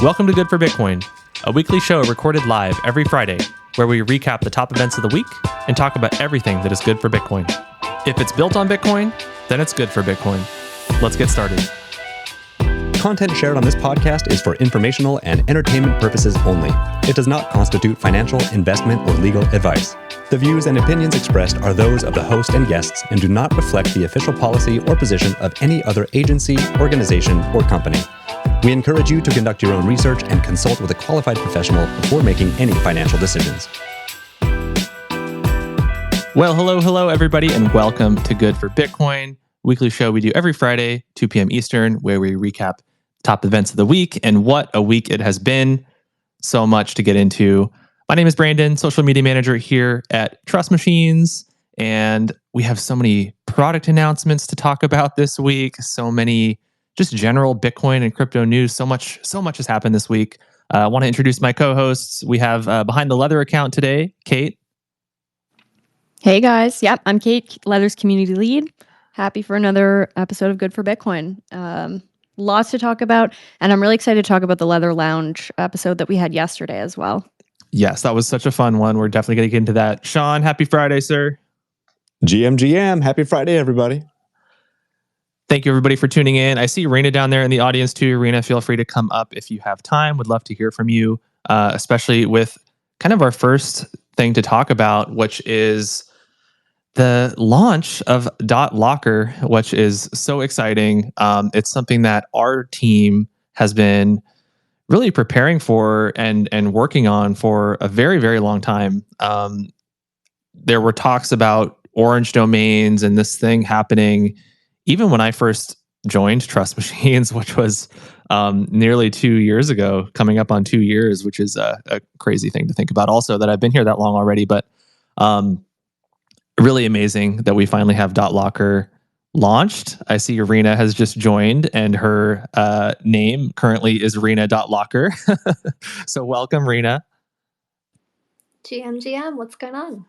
Welcome to Good for Bitcoin, a weekly show recorded live every Friday where we recap the top events of the week and talk about everything that is good for Bitcoin. If it's built on Bitcoin, then it's good for Bitcoin. Let's get started. Content shared on this podcast is for informational and entertainment purposes only. It does not constitute financial, investment, or legal advice. The views and opinions expressed are those of the host and guests and do not reflect the official policy or position of any other agency, organization, or company. We encourage you to conduct your own research and consult with a qualified professional before making any financial decisions. Well, hello, everybody, and welcome to Good for Bitcoin, weekly show we do every Friday, 2 p.m. Eastern, where we recap top events of the week. And what a week it has been. So much to get into. My name is Brandon, social media manager here at Trust Machines, and we have so many product announcements to talk about this week. So many just general Bitcoin and crypto news. So much has happened this week. I want to introduce my co-hosts. We have behind the Leather account today, Kate. Hey guys, yep, I'm Kate, Leather's community lead. Happy for another episode of Good for Bitcoin. Lots to talk about, and I'm really excited to talk about the Leather Lounge episode that we had yesterday as well. Yes, that was such a fun one. We're definitely going to get into that. Sean, happy Friday, sir. GM, happy Friday, everybody. Thank you, everybody, for tuning in. I see Rena down there in the audience, too. Rena, feel free to come up if you have time. Would love to hear from you, especially with kind of our first thing to talk about, which is the launch of .locker, which is so exciting. It's something that our team has been really preparing for and working on for a very, very long time. There were talks about orange domains and this thing happening even when I first joined Trust Machines, which was nearly 2 years ago, coming up on 2 years, which is a crazy thing to think about also that I've been here that long already. But really amazing that we finally have .locker launched. I see Rena has just joined and her name currently is Rena.locker. So welcome, Rena. GM, what's going on?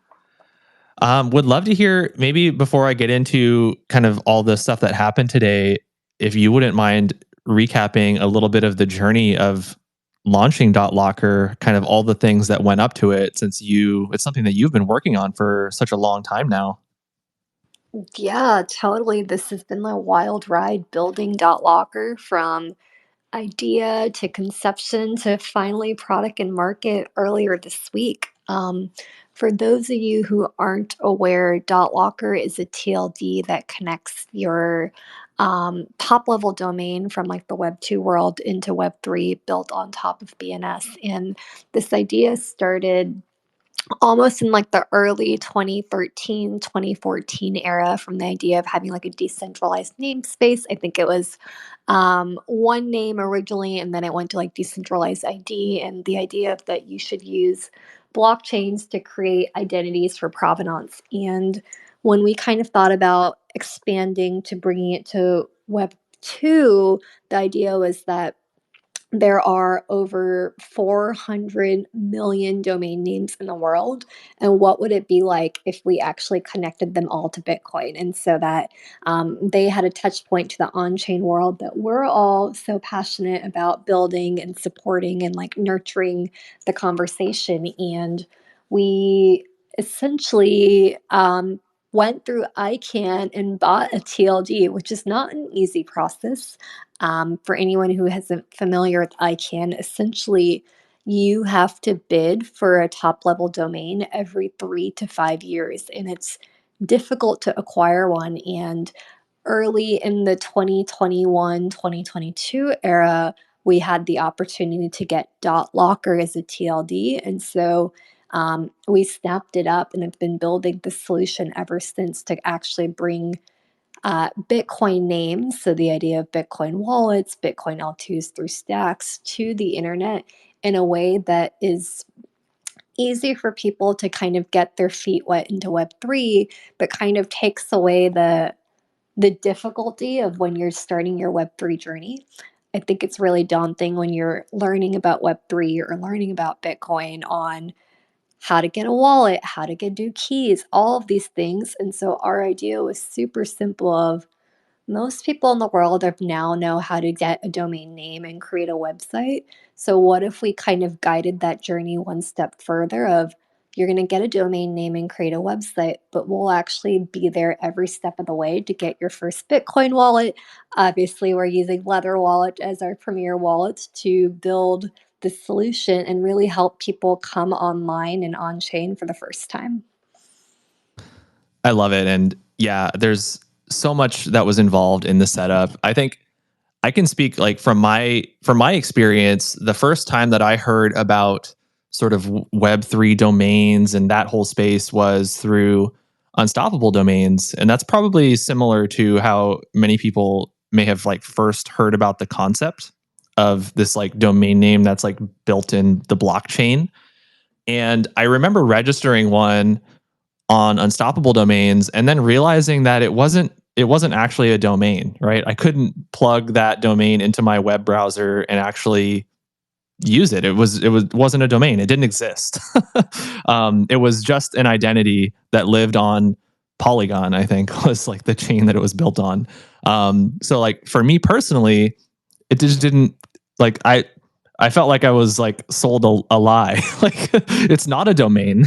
Would love to hear, maybe before I get into kind of all the stuff that happened today, if you wouldn't mind recapping a little bit of the journey of launching .locker, kind of all the things that went up to it, since it's something that you've been working on for such a long time now. Yeah, totally. This has been a wild ride building .locker from idea to conception to finally product and market earlier this week. For those of you who aren't aware, .locker is a TLD that connects your top level domain from like the Web 2 world into Web 3 built on top of BNS. And this idea started almost in like the early 2013, 2014 era, from the idea of having like a decentralized namespace. I think it was one name originally, and then it went to like decentralized ID, and the idea of that you should use blockchains to create identities for provenance. And when we kind of thought about expanding to bringing it to Web 2, the idea was that there are over 400 million domain names in the world. And what would it be like if we actually connected them all to Bitcoin? And so that they had a touch point to the on-chain world that we're all so passionate about building and supporting and like nurturing the conversation. And we essentially went through ICANN and bought a TLD, which is not an easy process. For anyone who isn't familiar with ICANN, essentially you have to bid for a top level domain every 3 to 5 years, and it's difficult to acquire one. And early in the 2021, 2022 era, we had the opportunity to get .locker as a TLD. And so we snapped it up and have been building the solution ever since to actually bring Bitcoin names, so the idea of Bitcoin wallets, Bitcoin L2s through stacks, to the internet in a way that is easy for people to kind of get their feet wet into Web3, but kind of takes away the difficulty of when you're starting your Web3 journey. I think it's really daunting when you're learning about Web3 or learning about Bitcoin on how to get a wallet, how to get new keys, all of these things. And so our idea was super simple of most people in the world of now know how to get a domain name and create a website. So what if we kind of guided that journey one step further of you're going to get a domain name and create a website, but we'll actually be there every step of the way to get your first Bitcoin wallet. Obviously, we're using Leather Wallet as our premier wallet to build the solution and really help people come online and on chain for the first time. I love it. And yeah, there's so much that was involved in the setup. I think I can speak like from my experience, the first time that I heard about sort of Web3 domains and that whole space was through Unstoppable Domains. And that's probably similar to how many people may have like first heard about the concept of this like domain name that's like built in the blockchain. And I remember registering one on Unstoppable Domains and then realizing that it wasn't actually a domain, right? I couldn't plug that domain into my web browser and actually use it. It wasn't a domain. It didn't exist. It was just an identity that lived on Polygon, I think, was like the chain that it was built on. So like for me personally, it just didn't like I felt like I was like sold a lie. Like it's not a domain,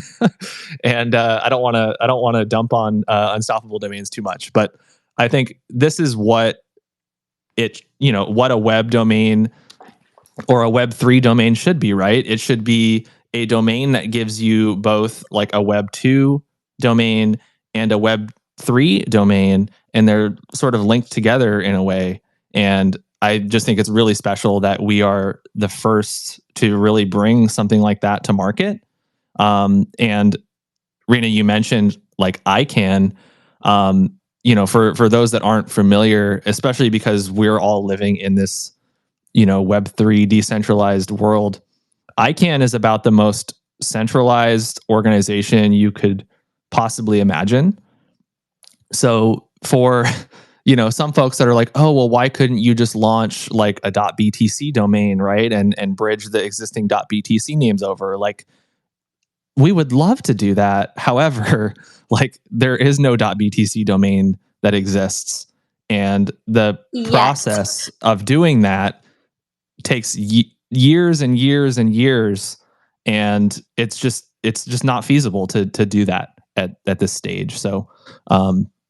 and I don't want to dump on Unstoppable Domains too much, but I think this is what what a web domain or a Web3 domain should be, right? It should be a domain that gives you both like a Web2 domain and a Web3 domain, and they're sort of linked together in a way. And I just think it's really special that we are the first to really bring something like that to market. And Rena, you mentioned like ICANN. For those that aren't familiar, especially because we're all living in this Web3 decentralized world, ICANN is about the most centralized organization you could possibly imagine. So for some folks that are like, oh well, why couldn't you just launch like a .btc domain, right, and bridge the existing .btc names over? Like, we would love to do that. However, like there is no .btc domain that exists, and the Yet. process of doing that takes years and years and years, and it's just not feasible to do that at this stage. So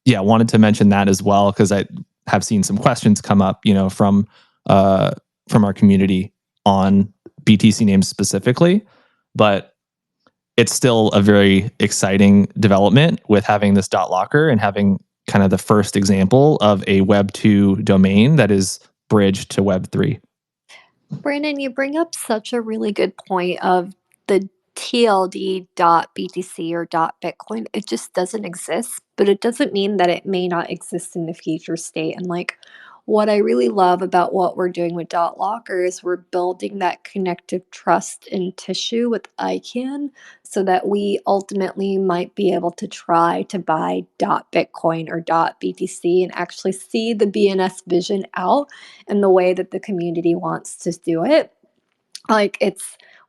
yeah, wanted to mention that as well because I have seen some questions come up, from our community on BTC names specifically, but it's still a very exciting development with having this .locker and having kind of the first example of a Web 2 domain that is bridged to Web 3. Brandon, you bring up such a really good point of the TLD.BTC or .Bitcoin. It just doesn't exist, but it doesn't mean that it may not exist in the future state. And like what I really love about what we're doing with .locker is we're building that connective trust in tissue with ICANN so that we ultimately might be able to try to buy .Bitcoin or .BTC and actually see the BNS vision out in the way that the community wants to do it. Like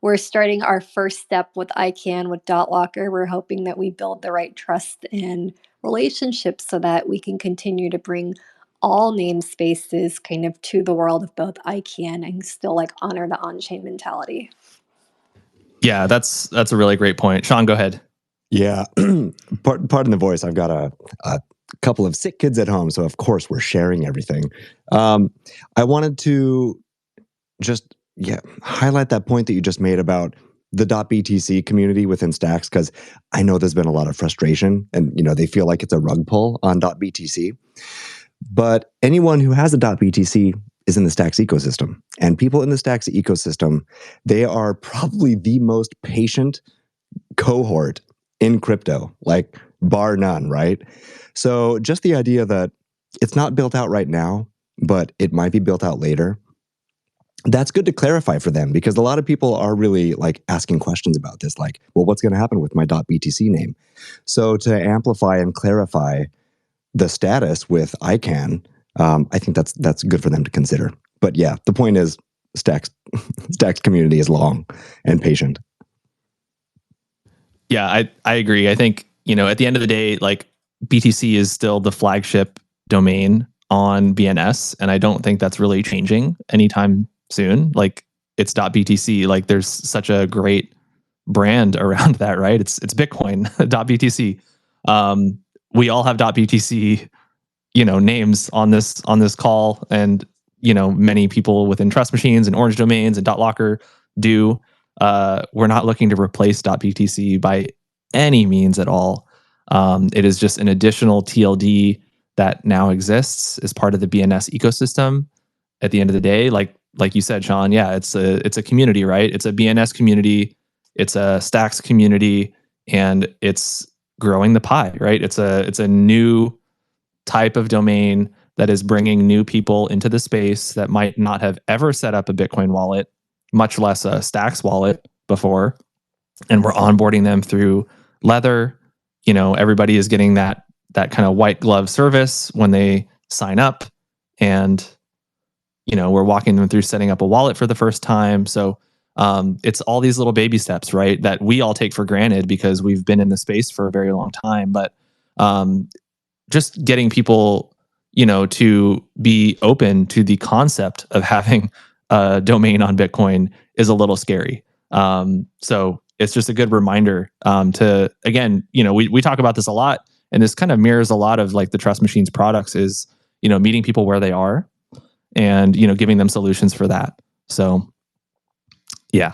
we're starting our first step with ICANN with .locker. We're hoping that we build the right trust and relationships so that we can continue to bring all namespaces kind of to the world of both ICANN and still like honor the on-chain mentality. Yeah, that's a really great point. Sean, go ahead. Yeah, pardon the voice. I've got a couple of sick kids at home, so of course we're sharing everything. I wanted to just highlight that point that you just made about the .btc community within Stacks, because I know there's been a lot of frustration, and they feel like it's a rug pull on .btc. But anyone who has a .btc is in the Stacks ecosystem, and people in the Stacks ecosystem, they are probably the most patient cohort in crypto, like bar none, right? So just the idea that it's not built out right now, but it might be built out later, that's good to clarify for them, because a lot of people are really like asking questions about this, like, well, what's going to happen with my .btc name? So to amplify and clarify the status with ICANN, I think that's good for them to consider. But yeah, the point is Stacks community is long and patient. Yeah, I agree. I think, at the end of the day, like BTC is still the flagship domain on BNS, and I don't think that's really changing anytime soon. Like, it's .btc. Like, there's such a great brand around that, right? It's Bitcoin .btc. We all have .btc, names on this call, and many people within Trust Machines and Orange Domains and .locker do. We're not looking to replace .btc by any means at all. It is just an additional TLD that now exists as part of the BNS ecosystem. At the end of the day, like you said, Sean, yeah, it's a community, right? It's a BNS community, it's a Stacks community, and it's growing the pie, right? It's a new type of domain that is bringing new people into the space that might not have ever set up a Bitcoin wallet, much less a Stacks wallet before. And we're onboarding them through Leather. Everybody is getting that kind of white glove service when they sign up, and we're walking them through setting up a wallet for the first time. So it's all these little baby steps, right, that we all take for granted because we've been in the space for a very long time. But just getting people, to be open to the concept of having a domain on Bitcoin is a little scary. So it's just a good reminder to, again, we talk about this a lot, and this kind of mirrors a lot of like the Trust Machines products is, meeting people where they are and, giving them solutions for that. So yeah.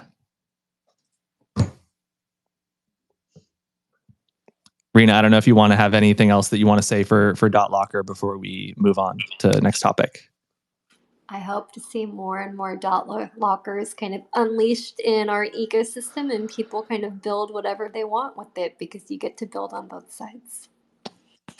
Rena, I don't know if you want to have anything else that you want to say for .locker before we move on to the next topic. I hope to see more and more lockers kind of unleashed in our ecosystem, and people kind of build whatever they want with it, because you get to build on both sides.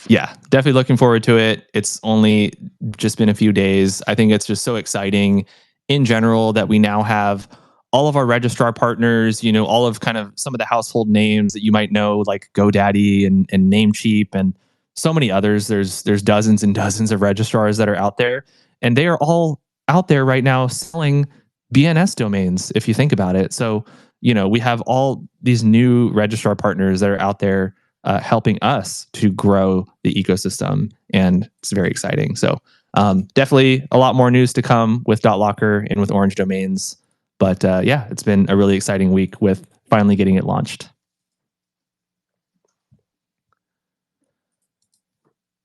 Yeah, definitely looking forward to it. It's only just been a few days. I think it's just so exciting in general that we now have all of our registrar partners, all of kind of some of the household names that you might know, like GoDaddy and Namecheap and so many others. There's dozens and dozens of registrars that are out there, and they are all out there right now selling BNS domains, if you think about it. So, we have all these new registrar partners that are out there helping us to grow the ecosystem, and it's very exciting. So definitely a lot more news to come with .locker and with Orange Domains. But yeah, it's been a really exciting week with finally getting it launched.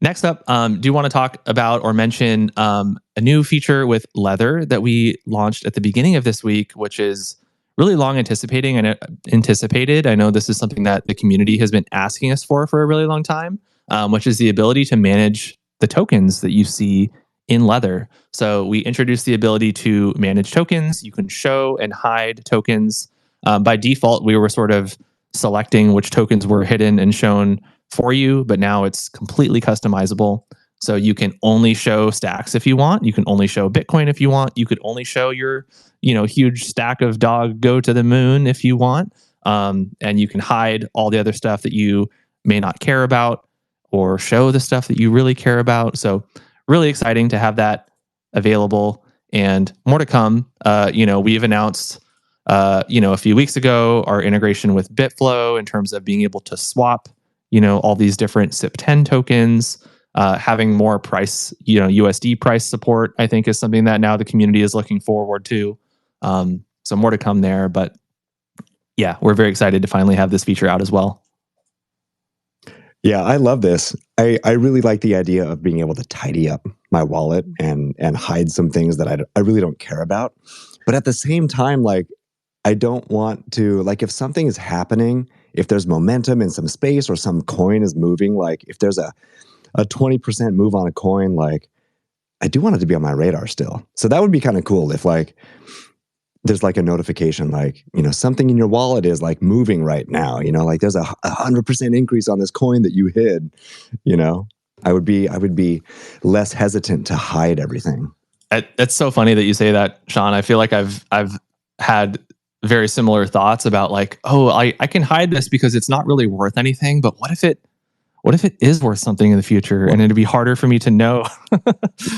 Next up, do you want to talk about or mention a new feature with Leather that we launched at the beginning of this week, which is really long anticipated. I know this is something that the community has been asking us for a really long time, which is the ability to manage the tokens that you see in Leather. So we introduced the ability to manage tokens. You can show and hide tokens. By default, we were sort of selecting which tokens were hidden and shown for you, but now it's completely customizable. So you can only show stacks if you want. You can only show Bitcoin if you want. You could only show your, huge stack of dog go to the moon if you want. And you can hide all the other stuff that you may not care about, or show the stuff that you really care about. So really exciting to have that available, and more to come. We've announced, a few weeks ago, our integration with Bitflow in terms of being able to swap, all these different SIP10 tokens. Having more price, USD price support, I think, is something that now the community is looking forward to. So more to come there, but yeah, we're very excited to finally have this feature out as well. Yeah, I love this. I really like the idea of being able to tidy up my wallet and hide some things that I really don't care about. But at the same time, like, I don't want to, like, if something is happening, if there's momentum in some space or some coin is moving, like if there's a 20% move on a coin, like, I do want it to be on my radar still. So that would be kind of cool if, like, there's like a notification, like, something in your wallet is like moving right now, like there's a 100% increase on this coin that you hid, I would be less hesitant to hide everything. It's so funny that you say that, Sean. I feel like I've had very similar thoughts about, like, oh, I can hide this because it's not really worth anything, but what if it is worth something in the future, and it'd be harder for me to know?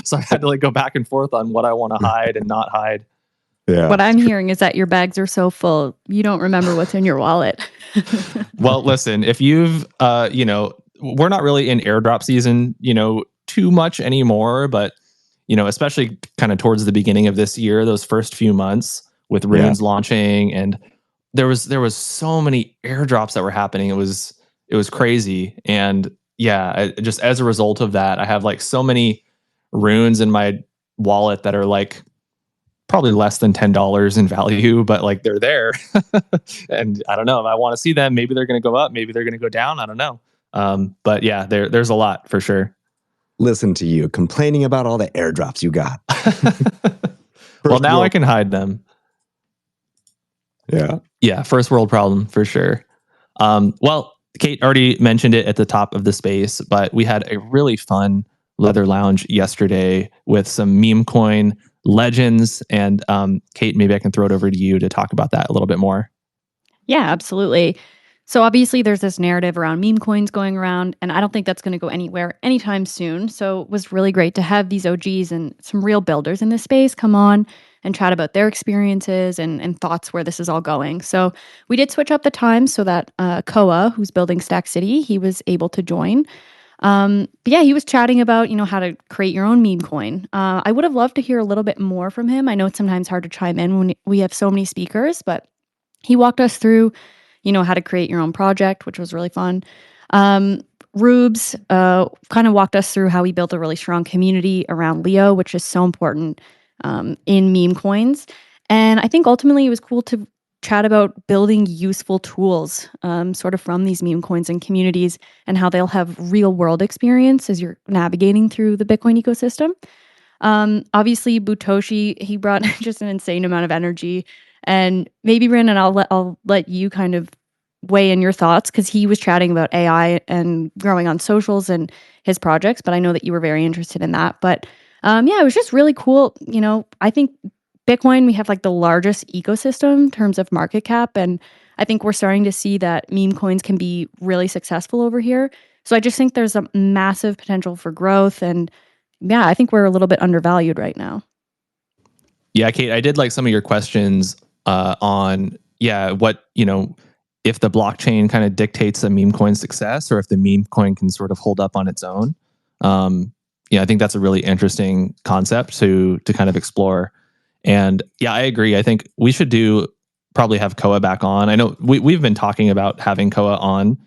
So I had to, like, go back and forth on what I want to hide and not hide. Yeah. What I'm hearing is that your bags are so full, you don't remember what's in your wallet. Well, listen, if you've, we're not really in airdrop season, too much anymore, but especially kind of towards the beginning of this year, those first few months with runes launching, and there was so many airdrops that were happening. It was crazy. And just as a result of that, I have like so many runes in my wallet that are like probably less than $10 in value, but like they're there. And I don't know if I want to see them. Maybe they're going to go up, maybe they're going to go down. I don't know. But yeah, there's a lot for sure. Listen to you complaining about all the airdrops you got. Well, now I can hide them. Yeah, first world problem for sure. Well, Kate already mentioned it at the top of the space, but we had a really fun leather lounge yesterday with some meme coin legends. And Kate, maybe I can throw it over to you to talk about that a little bit more. Yeah, absolutely. So obviously there's this narrative around meme coins going around, and I don't think that's going to go anywhere anytime soon. So it was really great to have these OGs and some real builders in this space come on and chat about their experiences and thoughts where this is all going. So we did switch up the time so that Koa, who's building Stack City, he was able to join. But yeah, he was chatting about, how to create your own meme coin. I would have loved to hear a little bit more from him. I know it's sometimes hard to chime in when we have so many speakers, but he walked us through, how to create your own project, which was really fun. Rubes kind of walked us through how he built a really strong community around Leo, which is so important in meme coins. And I think ultimately it was cool to chat about building useful tools sort of from these meme coins and communities, and how they'll have real world experience as you're navigating through the Bitcoin ecosystem. Obviously, Butoshi, he brought just an insane amount of energy. And maybe, Brandon, I'll let you kind of weigh in your thoughts, because he was chatting about AI and growing on socials and his projects, but I know that you were very interested in that. But yeah, it was just really cool. I think Bitcoin, we have like the largest ecosystem in terms of market cap, and I think we're starting to see that meme coins can be really successful over here. So I just think there's a massive potential for growth, and yeah, I think we're a little bit undervalued right now. Yeah, Kate, I did like some of your questions on what if the blockchain kind of dictates a meme coin success, or if the meme coin can sort of hold up on its own. I think that's a really interesting concept to kind of explore. And yeah, I agree. I think we should probably have Koa back on. I know we've been talking about having Koa on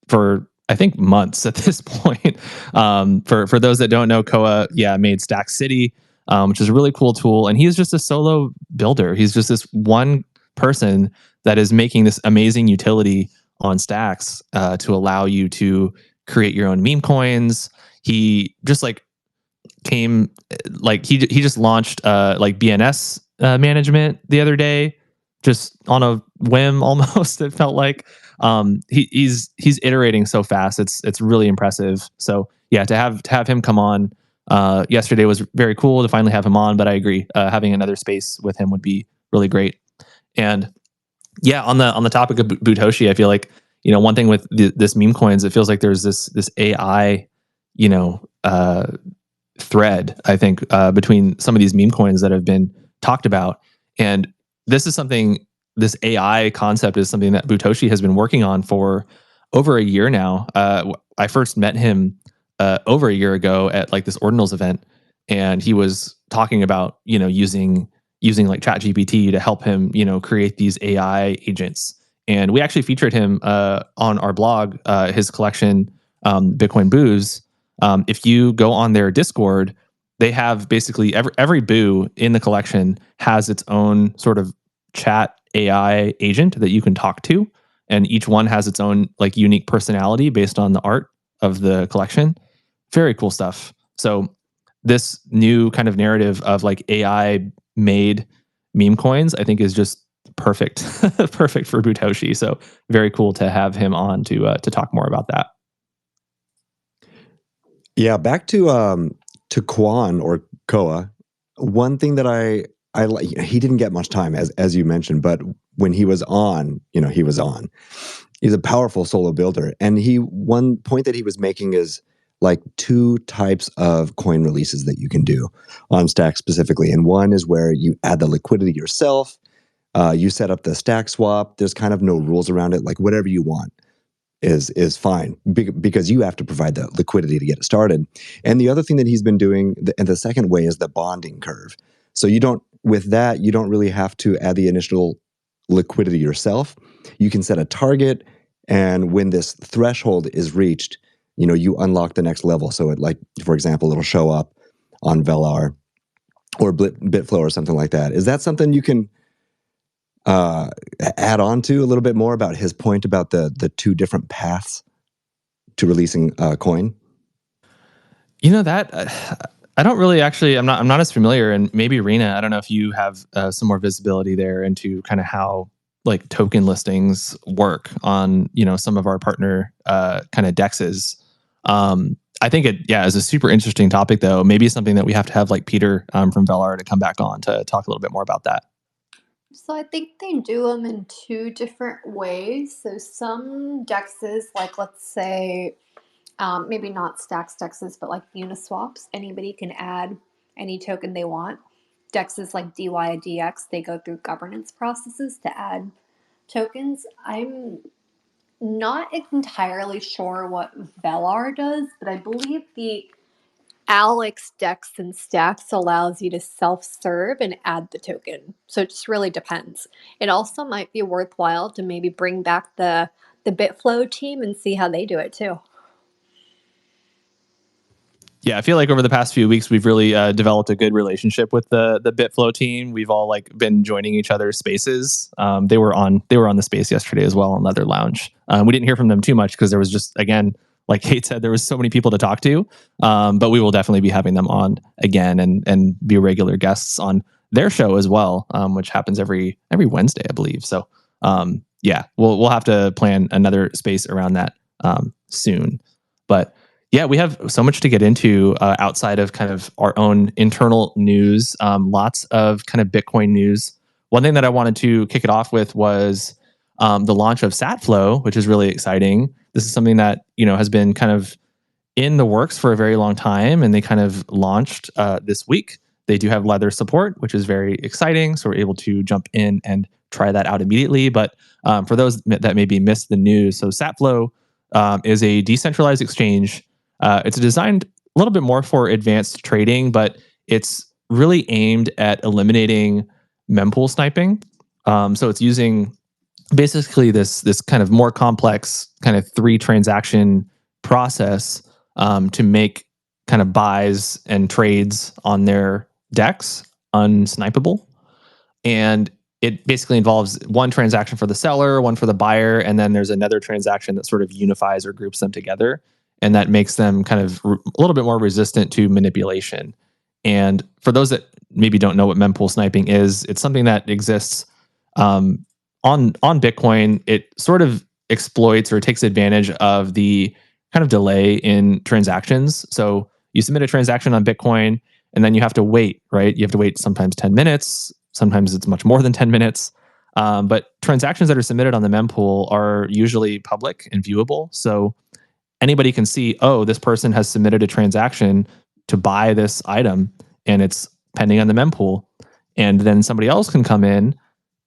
for, I think, months at this point. For those that don't know, Koa, made Stack City, which is a really cool tool. And he's just a solo builder. He's just this one person that is making this amazing utility on Stacks to allow you to create your own meme coins. He just he just launched BNS management the other day, just on a whim almost. It felt like he's iterating so fast. It's really impressive. So yeah, to have him come on yesterday was very cool to finally have him on. But I agree, having another space with him would be really great. And yeah, on the topic of Butoshi, I feel like one thing with this meme coins, it feels like there's this AI thread, I think, between some of these meme coins that have been talked about. And this AI concept is something that Butoshi has been working on for over a year now. I first met him over a year ago at like this Ordinals event, and he was talking about using like ChatGPT to help him create these AI agents. And we actually featured him on our blog, his collection, Bitcoin Booze. If you go on their Discord, they have basically every boo in the collection has its own sort of chat AI agent that you can talk to, and each one has its own like unique personality based on the art of the collection. Very cool stuff. So this new kind of narrative of like AI made meme coins, I think, is just perfect, perfect for Butoshi. So very cool to have him on to talk more about that. Yeah, back to Kwon or Koa. One thing that I like, he didn't get much time as you mentioned, but when he was on, he was on. He's a powerful solo builder, and one point that he was making is like two types of coin releases that you can do on Stack specifically. And one is where you add the liquidity yourself. You set up the stack swap. There's kind of no rules around it, like whatever you want. is fine because you have to provide the liquidity to get it started. And the other thing that he's been doing, and the second way, is the bonding curve. So you don't really have to add the initial liquidity yourself. You can set a target, and when this threshold is reached, you unlock the next level. So it, like, for example, it'll show up on Velar or Bitflow or something like that. Is that something you can add on to a little bit more about his point about the two different paths to releasing a coin? That I don't really actually. I'm not as familiar, and maybe Rena. I don't know if you have some more visibility there into kind of how like token listings work on some of our partner kind of dexes. I think it is a super interesting topic, though. Maybe something that we have to have like Peter from Velar to come back on to talk a little bit more about that. So I think they do them in two different ways. So some dexes, like let's say, maybe not Stacks dexes, but like Uniswaps, anybody can add any token they want. Dexes like DYDX, they go through governance processes to add tokens. I'm not entirely sure what Velar does, but I believe the Alex Dex and Stacks allows you to self-serve and add the token. So it just really depends. It also might be worthwhile to maybe bring back the Bitflow team and see how they do it too. Yeah, I feel like over the past few weeks, we've really developed a good relationship with the Bitflow team. We've all like been joining each other's spaces. They were on the space yesterday as well on Leather Lounge. We didn't hear from them too much because there was just, again, like Kate said, there was so many people to talk to. But we will definitely be having them on again and be regular guests on their show as well, which happens every Wednesday, I believe. So we'll have to plan another space around that soon. But yeah, we have so much to get into outside of kind of our own internal news. Lots of kind of Bitcoin news. One thing that I wanted to kick it off with was the launch of SatFlow, which is really exciting. This is something that has been kind of in the works for a very long time, and they kind of launched this week. They do have Leather support, which is very exciting. So we're able to jump in and try that out immediately. But for those that maybe missed the news, so SatFlow is a decentralized exchange. It's designed a little bit more for advanced trading, but it's really aimed at eliminating mempool sniping. So it's using basically this kind of more complex kind of 3 transaction process to make kind of buys and trades on their DEX unsnipeable. And it basically involves one transaction for the seller, one for the buyer, and then there's another transaction that sort of unifies or groups them together. And that makes them kind of a little bit more resistant to manipulation. And for those that maybe don't know what mempool sniping is, it's something that exists on Bitcoin. It sort of exploits or takes advantage of the kind of delay in transactions. So you submit a transaction on Bitcoin, and then you have to wait, right? You have to wait sometimes 10 minutes. Sometimes it's much more than 10 minutes. But transactions that are submitted on the mempool are usually public and viewable. So anybody can see, oh, this person has submitted a transaction to buy this item and it's pending on the mempool. And then somebody else can come in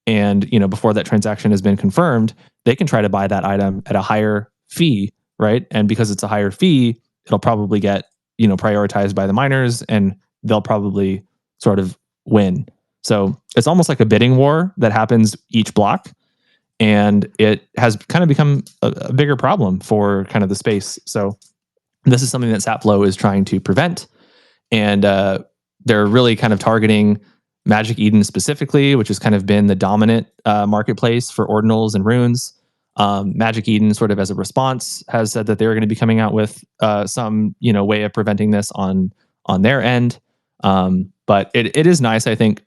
and, before that transaction has been confirmed, they can try to buy that item at a higher fee, right? And because it's a higher fee, it'll probably get, prioritized by the miners and they'll probably sort of win. So it's almost like a bidding war that happens each block. And it has kind of become a bigger problem for kind of the space. So this is something that SatFlow is trying to prevent. And they're really kind of targeting Magic Eden specifically, which has kind of been the dominant marketplace for ordinals and runes. Magic Eden, sort of as a response, has said that they're going to be coming out with some way of preventing this on their end. But it is nice, I think,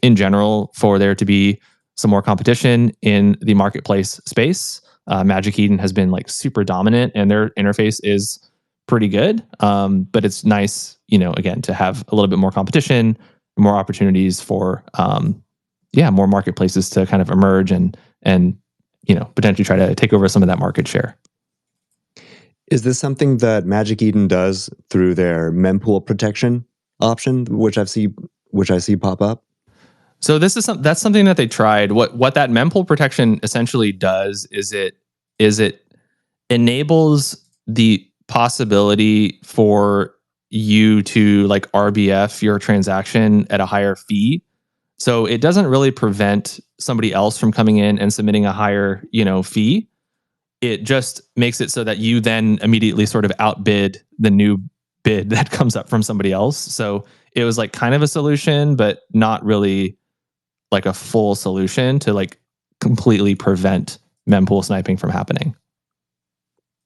in general, for there to be some more competition in the marketplace space. Magic Eden has been like super dominant and their interface is pretty good. But it's nice, again, to have a little bit more competition, more opportunities for, more marketplaces to kind of emerge and potentially try to take over some of that market share. Is this something that Magic Eden does through their mempool protection option, which I see pop up? So that's something that they tried. What that mempool protection essentially does is it enables the possibility for you to like RBF your transaction at a higher fee. So it doesn't really prevent somebody else from coming in and submitting a higher, fee. It just makes it so that you then immediately sort of outbid the new bid that comes up from somebody else. So it was like kind of a solution, but not really like a full solution to like completely prevent mempool sniping from happening.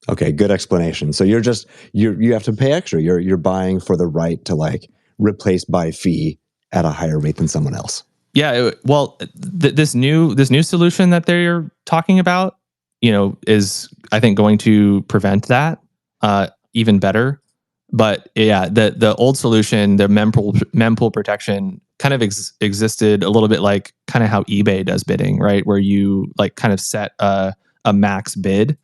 Okay, good explanation. So you have to pay extra. You're buying for the right to like replace by fee at a higher rate than someone else. Yeah, this new solution that they're talking about, is I think going to prevent that even better. But yeah, the old solution, the mempool protection, kind of existed a little bit like kind of how eBay does bidding, right? Where you like kind of set a max bid,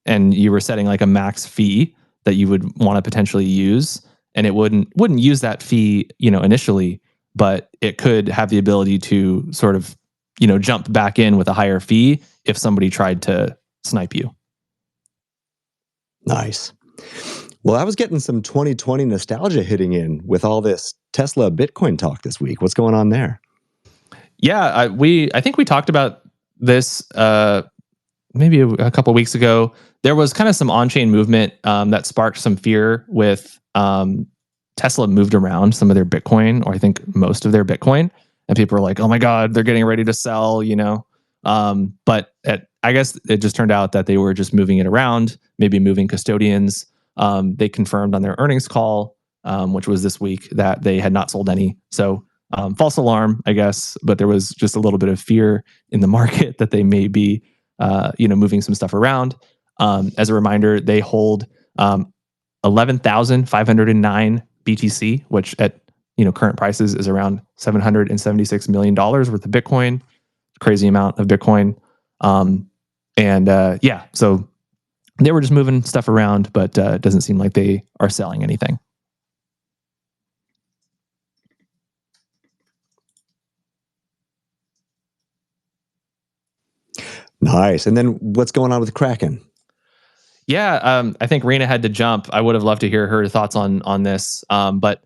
and you were setting like a max fee that you would want to potentially use, and it wouldn't use that fee, initially, but it could have the ability to sort of, jump back in with a higher fee if somebody tried to snipe you. Nice. Well, I was getting some 2020 nostalgia hitting in with all this Tesla Bitcoin talk this week. What's going on there? Yeah, I think we talked about this maybe a couple weeks ago. There was kind of some on-chain movement that sparked some fear with Tesla moved around some of their Bitcoin, or I think most of their Bitcoin, and people were like, "Oh my God, they're getting ready to sell," But I guess it just turned out that they were just moving it around, maybe moving custodians. They confirmed on their earnings call, which was this week, that they had not sold any. So false alarm, I guess, but there was just a little bit of fear in the market that they may be, moving some stuff around. As a reminder, they hold 11,509 BTC, which at current prices is around $776 million worth of Bitcoin. Crazy amount of Bitcoin. So they were just moving stuff around, but it doesn't seem like they are selling anything. Nice. And then what's going on with Kraken? Yeah, I think Rena had to jump. I would have loved to hear her thoughts on this. But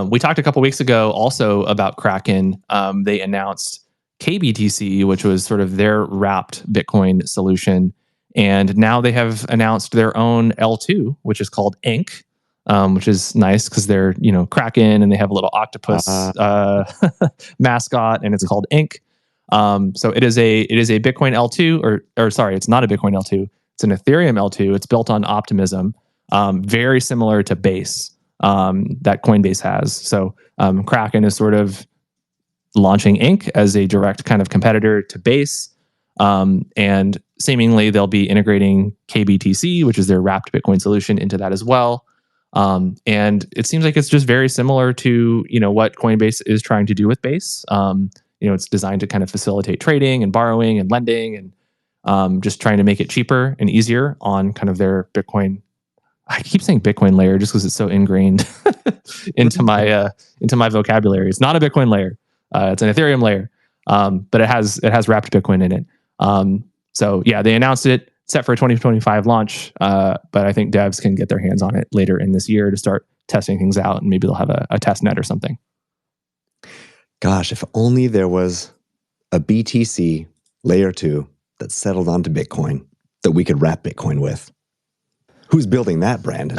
we talked a couple weeks ago also about Kraken. They announced KBTC, which was sort of their wrapped Bitcoin solution. And now they have announced their own L2, which is called Ink, which is nice because they're, Kraken, and they have a little octopus mascot, and it's called Ink. So it is a Bitcoin L2, or sorry, it's not a Bitcoin L2. It's an Ethereum L2. It's built on Optimism, very similar to Base that Coinbase has. So Kraken is sort of launching Ink as a direct kind of competitor to Base. And seemingly they'll be integrating KBTC, which is their wrapped Bitcoin solution, into that as well. And it seems like it's just very similar to, what Coinbase is trying to do with Base. It's designed to kind of facilitate trading and borrowing and lending, and just trying to make it cheaper and easier on kind of their Bitcoin. I keep saying Bitcoin layer just because it's so ingrained into my vocabulary. It's not a Bitcoin layer. It's an Ethereum layer, but it has wrapped Bitcoin in it. So yeah, they announced it, set for a 2025 launch, but I think devs can get their hands on it later in this year to start testing things out, and maybe they'll have a test net or something. Gosh, if only there was a BTC layer 2 that settled onto Bitcoin that we could wrap Bitcoin with. Who's building that, Brandon?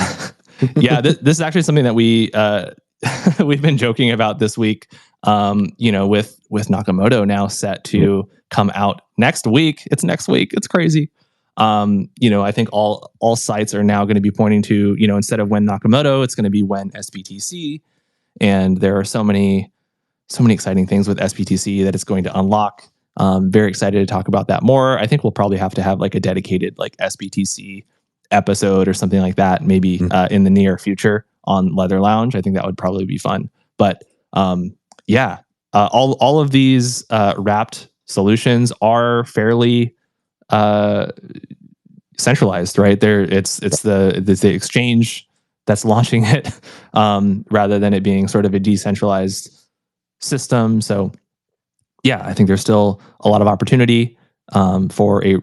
Yeah, this is actually something that we've been joking about this week. With Nakamoto now set to come out next week. It's next week. It's crazy. I think all sites are now going to be pointing to, instead of when Nakamoto, it's going to be when SBTC. And there are so many exciting things with SBTC that it's going to unlock. Very excited to talk about that more. I think we'll probably have to have like a dedicated like SBTC episode or something like that, maybe in the near future on Leather Lounge. I think that would probably be fun. But all of these wrapped solutions are fairly centralized, right? It's the exchange that's launching it, rather than it being sort of a decentralized system. So yeah, I think there's still a lot of opportunity for a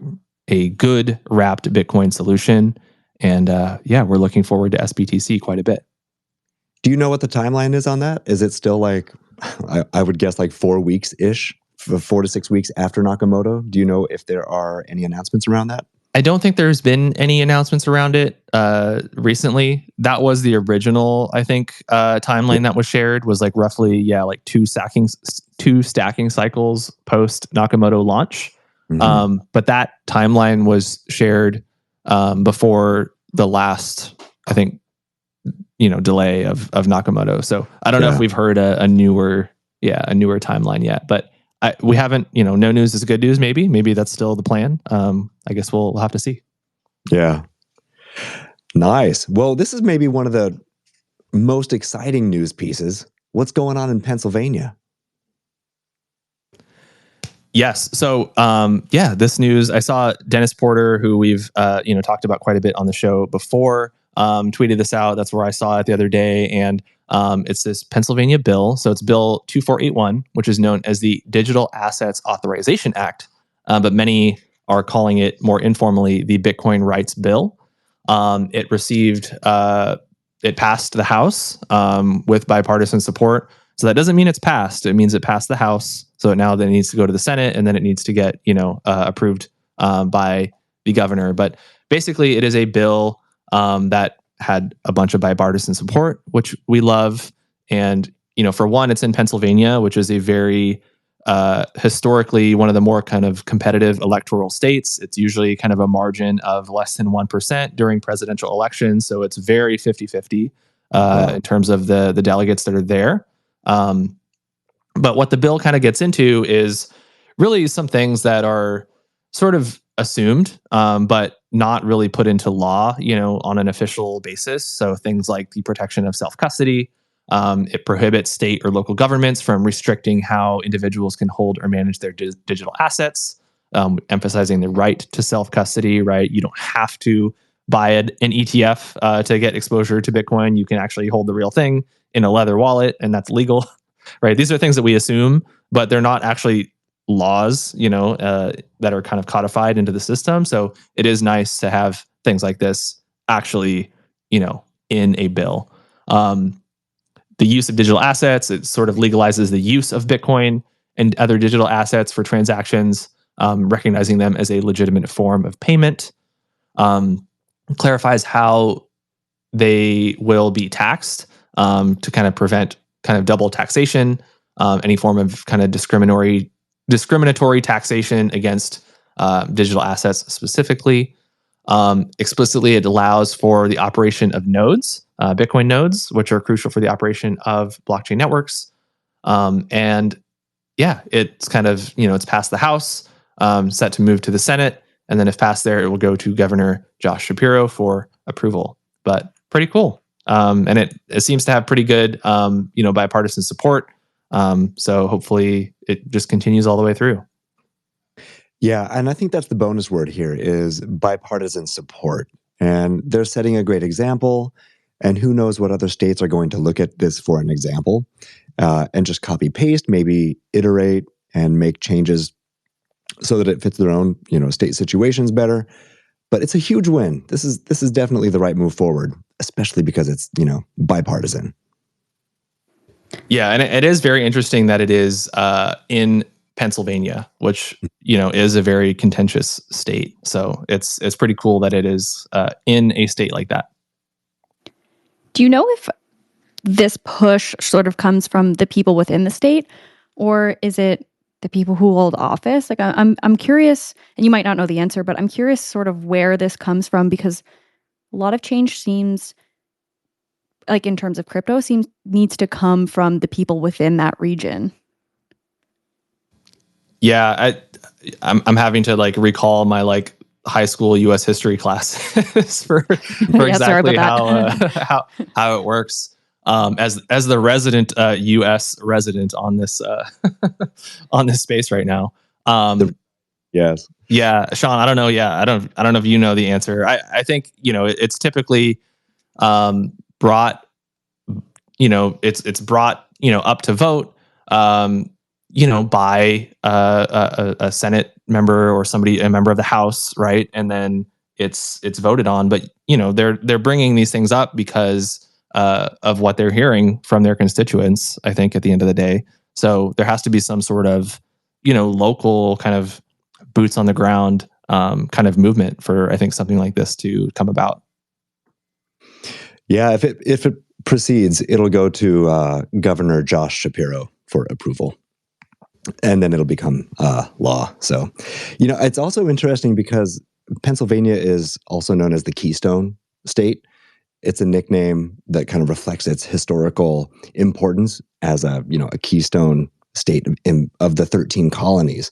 a good wrapped Bitcoin solution. And yeah, we're looking forward to SBTC quite a bit. Do you know what the timeline is on that? Is it still like, I would guess like 4 weeks-ish, 4 to 6 weeks after Nakamoto? Do you know if there are any announcements around that? I don't think there's been any announcements around it recently. That was the original, I think, timeline that was shared, was like roughly, like two stacking cycles post Nakamoto launch. But that timeline was shared before the last, I think, delay of Nakamoto. So I don't know if we've heard a newer timeline yet, but we haven't, no news is good news. Maybe that's still the plan. I guess we'll have to see. Yeah. Nice. Well, this is maybe one of the most exciting news pieces. What's going on in Pennsylvania? Yes. So, this news, I saw Dennis Porter, who we've, talked about quite a bit on the show before, tweeted this out. That's where I saw it the other day. And it's this Pennsylvania bill. So it's Bill 2481, which is known as the Digital Assets Authorization Act. But many are calling it more informally the Bitcoin Rights Bill. It passed the House with bipartisan support. So that doesn't mean it's passed. It means it passed the House. So now then it needs to go to the Senate, and then it needs to get, approved by the governor. But basically, it is a bill that had a bunch of bipartisan support, which we love. And, for one, it's in Pennsylvania, which is a very historically one of the more kind of competitive electoral states. It's usually kind of a margin of less than 1% during presidential elections. So it's very 50-50 in terms of the delegates that are there. But what the bill kind of gets into is really some things that are sort of assumed, but not really put into law, on an official basis. So things like the protection of self-custody. It prohibits state or local governments from restricting how individuals can hold or manage their digital assets, emphasizing the right to self-custody, right? You don't have to buy an ETF to get exposure to Bitcoin. You can actually hold the real thing in a leather wallet, and that's legal, right? These are things that we assume, but they're not actually laws, that are kind of codified into the system. So it is nice to have things like this actually, in a bill. The use of digital assets, it sort of legalizes the use of Bitcoin and other digital assets for transactions, recognizing them as a legitimate form of payment. Clarifies how they will be taxed to kind of prevent kind of double taxation, any form of kind of discriminatory taxation against digital assets specifically. Explicitly, it allows for the operation of nodes, Bitcoin nodes, which are crucial for the operation of blockchain networks. And yeah, it's kind of, it's passed the House, set to move to the Senate. And then if passed there, it will go to Governor Josh Shapiro for approval. But pretty cool. And it seems to have pretty good, bipartisan support. So hopefully it just continues all the way through. Yeah, and I think that's the bonus word here is bipartisan support. And they're setting a great example. And who knows what other states are going to look at this for an example and just copy paste, maybe iterate and make changes so that it fits their own, state situations better. But it's a huge win. This is definitely the right move forward, especially because it's, bipartisan. Yeah, and it is very interesting that it is in Pennsylvania, which is a very contentious state. So it's pretty cool that it is in a state like that. Do you know if this push sort of comes from the people within the state, or is it the people who hold office? Like I'm curious, and you might not know the answer, but I'm curious sort of where this comes from, because a lot of change seems like in terms of crypto needs to come from the people within that region. Yeah, I'm having to recall my high school U.S. history classes for Yeah, exactly how it works. As the resident U.S. resident on this on this space right now. Yes. Yeah, Sean, I don't know. Yeah, I don't know if you know the answer. I think it's typically brought it's brought up to vote by a Senate member or a member of the House, right? And then it's voted on. But they're bringing these things up because of what they're hearing from their constituents, I think, at the end of the day. So there has to be some sort of local kind of boots on the ground kind of movement for, I think, something like this to come about. Yeah, if it proceeds, it'll go to Governor Josh Shapiro for approval, and then it'll become law. So, it's also interesting because Pennsylvania is also known as the Keystone State. It's a nickname that kind of reflects its historical importance as a keystone state of the 13 colonies.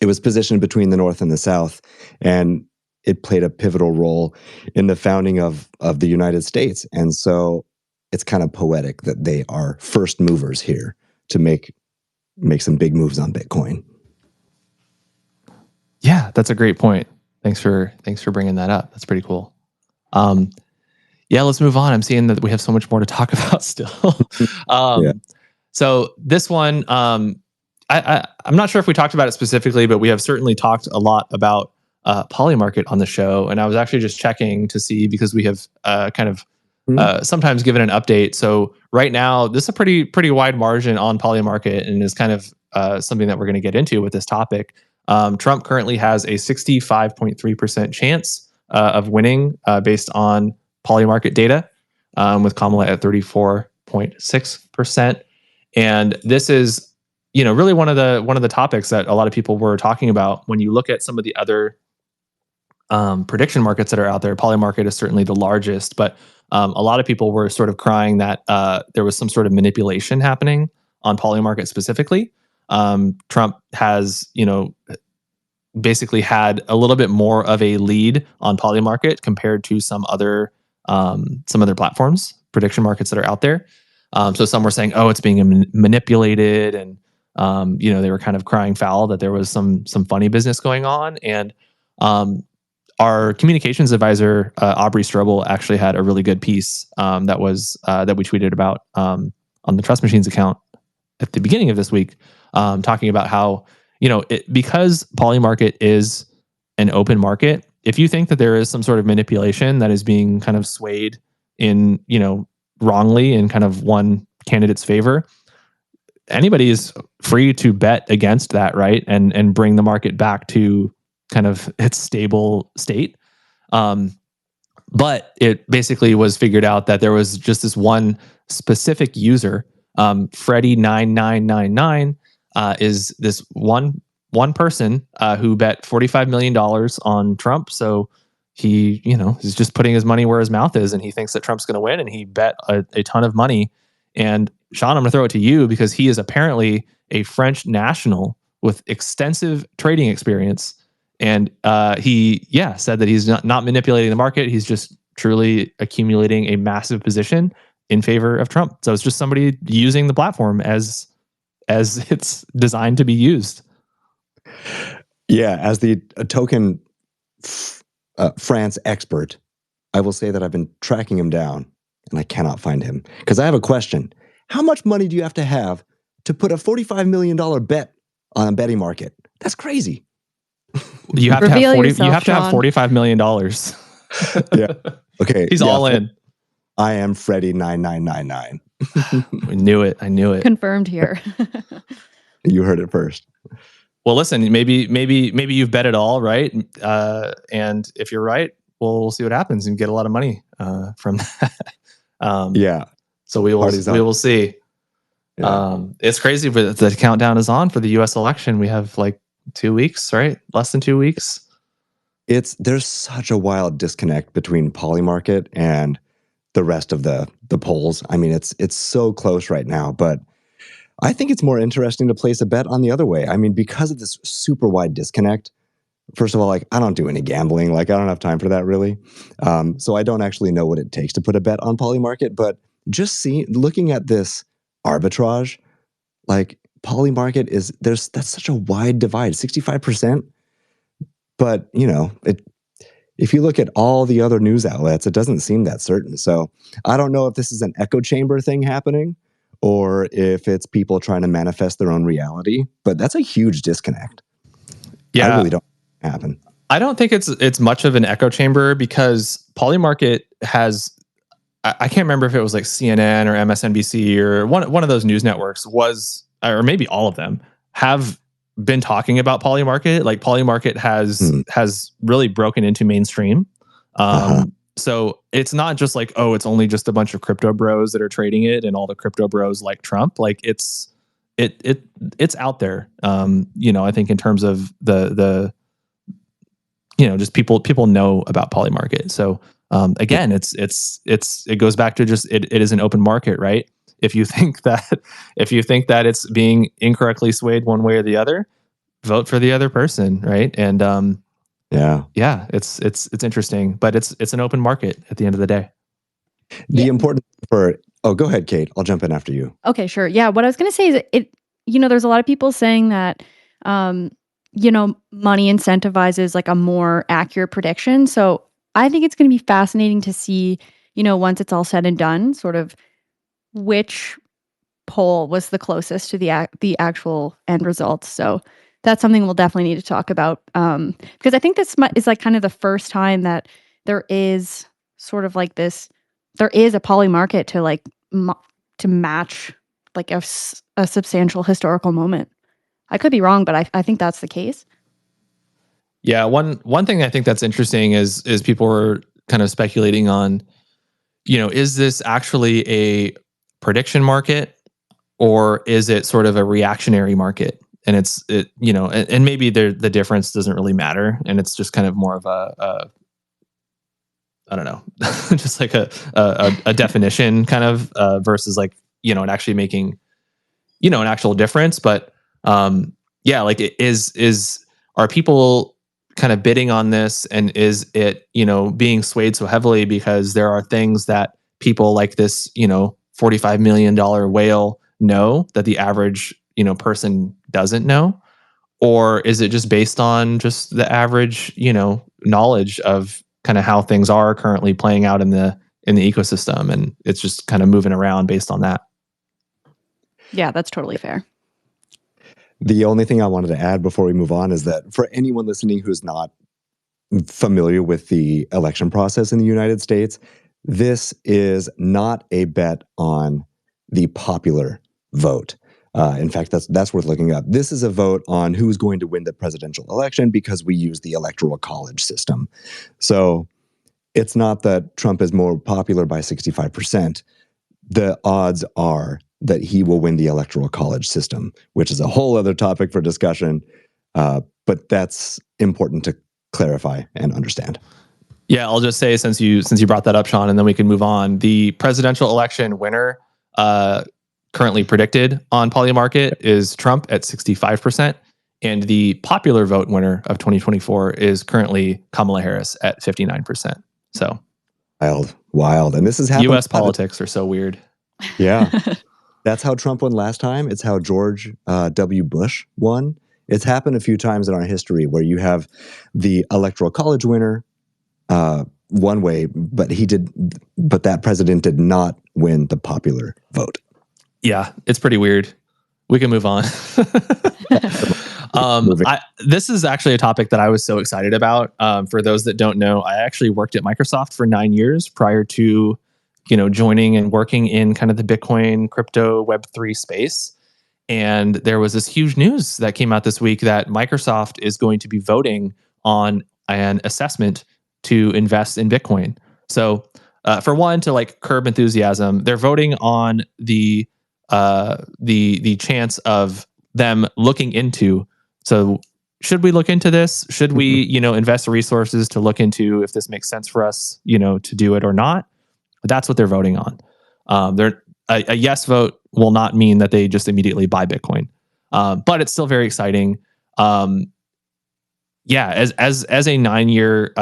It was positioned between the North and the South, and it played a pivotal role in the founding of the United States. And so it's kind of poetic that they are first movers here to make some big moves on Bitcoin. Yeah, that's a great point. Thanks for bringing that up. That's pretty cool. Yeah, let's move on. I'm seeing that we have so much more to talk about still. So this one, I'm not sure if we talked about it specifically, but we have certainly talked a lot about Polymarket on the show. And I was actually just checking to see, because we have sometimes given an update. So right now, this is a pretty wide margin on Polymarket, and is kind of something that we're going to get into with this topic. Trump currently has a 65.3% chance of winning based on Polymarket data, with Kamala at 34.6%. And this is, really one of the topics that a lot of people were talking about. When you look at some of the other prediction markets that are out there, Polymarket is certainly the largest, but a lot of people were sort of crying that there was some sort of manipulation happening on Polymarket specifically. Trump has, basically had a little bit more of a lead on Polymarket compared to some other platforms, prediction markets that are out there. So some were saying, "Oh, it's being manipulated," and they were kind of crying foul that there was some funny business going on. And our communications advisor, Aubrey Strobel, actually had a really good piece that we tweeted about on the Trust Machines account at the beginning of this week, talking about how, because Polymarket is an open market, if you think that there is some sort of manipulation that is being kind of swayed in, wrongly in kind of one candidate's favor, anybody is free to bet against that, right? And bring the market back to kind of its stable state. But it basically was figured out that there was just this one specific user, Freddie9999, is this one person who bet $45 million on Trump. So he, is just putting his money where his mouth is, and he thinks that Trump's going to win, and he bet a ton of money. And Sean, I'm going to throw it to you, because he is apparently a French national with extensive trading experience. And he said that he's not manipulating the market. He's just truly accumulating a massive position in favor of Trump. So it's just somebody using the platform as it's designed to be used. Yeah, as the token France expert, I will say that I've been tracking him down, and I cannot find him. Because I have a question. How much money do you have to put a $45 million bet on a betting market? That's crazy. You have Reveal to have yourself, you have to have Sean. $45 million. Yeah. Okay. He's all in. I am Freddie9999. I knew it. Confirmed here. You heard it first. Well, listen, maybe you've bet it all, right? And if you're right, we'll see what happens and get a lot of money from that. Yeah. So we will see. Yeah. It's crazy, but the countdown is on for the U.S. election. We have like 2 weeks, right? Less than 2 weeks. There's such a wild disconnect between Polymarket and the rest of the polls. I mean, it's so close right now, but I think it's more interesting to place a bet on the other way. I mean, because of this super wide disconnect, first of all, like, I don't do any gambling. Like, I don't have time for that, really. So I don't actually know what it takes to put a bet on Polymarket, but just looking at this arbitrage, like, Polymarket that's such a wide divide, 65%. But, if you look at all the other news outlets, it doesn't seem that certain. So I don't know if this is an echo chamber thing happening, or if it's people trying to manifest their own reality, but that's a huge disconnect. Yeah. I really don't happen. I don't think it's much of an echo chamber because Polymarket has, I can't remember if it was like CNN or MSNBC or one of those news networks was, or maybe all of them have been talking about Polymarket. Like Polymarket has really broken into mainstream. So it's not just like, oh, it's only just a bunch of crypto bros that are trading it and all the crypto bros like Trump. Like it's out there. I think in terms of the just people know about Polymarket. So again, it goes back to just it is an open market, right? If you think that it's being incorrectly swayed one way or the other, vote for the other person, right? And it's interesting, but it's an open market at the end of the day. The important go ahead, Kate. I'll jump in after you. Okay, sure. Yeah, what I was going to say is there's a lot of people saying that money incentivizes like a more accurate prediction. So I think it's going to be fascinating to see, once it's all said and done, sort of which poll was the closest to the actual end result. So that's something we'll definitely need to talk about, because I think this is like kind of the first time that there is sort of like this, there is a poly market to like to match like a substantial historical moment. I could be wrong, but I think that's the case. Yeah, one thing I think that's interesting is people were kind of speculating on, is this actually a prediction market or is it sort of a reactionary market? And and maybe the difference doesn't really matter, and it's just kind of more of a I don't know, just like a definition kind of versus like and actually making an actual difference. But like are people kind of bidding on this, and is it being swayed so heavily because there are things that people like this $45 million whale know that the average person doesn't know, or is it just based on just the average knowledge of kind of how things are currently playing out in the ecosystem, and it's just kind of moving around based on that? Yeah, that's totally fair. The only thing I wanted to add before we move on is that for anyone listening who's not familiar with the election process in the United States, this is not a bet on the popular vote. In fact, that's worth looking up. This is a vote on who's going to win the presidential election because we use the electoral college system. So it's not that Trump is more popular by 65%. The odds are that he will win the electoral college system, which is a whole other topic for discussion. But that's important to clarify and understand. Yeah, I'll just say, since you brought that up, Sean, and then we can move on. The presidential election winner currently predicted on Polymarket is Trump at 65%, and the popular vote winner of 2024 is currently Kamala Harris at 59%. So wild. And this is happening. U.S. politics are so weird. Yeah. That's how Trump won last time. It's how George W. Bush won. It's happened a few times in our history where you have the electoral college winner one way, but that president did not win the popular vote. Yeah, it's pretty weird. We can move on. This is actually a topic that I was so excited about. For those that don't know, I actually worked at Microsoft for 9 years prior to joining and working in kind of the Bitcoin, crypto, Web3 space. And there was this huge news that came out this week that Microsoft is going to be voting on an assessment to invest in Bitcoin. So for one, to like curb enthusiasm, they're voting on the chance of them looking into. So should we look into this? Should we, invest resources to look into if this makes sense for us, to do it or not? That's what they're voting on. A yes vote will not mean that they just immediately buy Bitcoin, but it's still very exciting. As a 9-year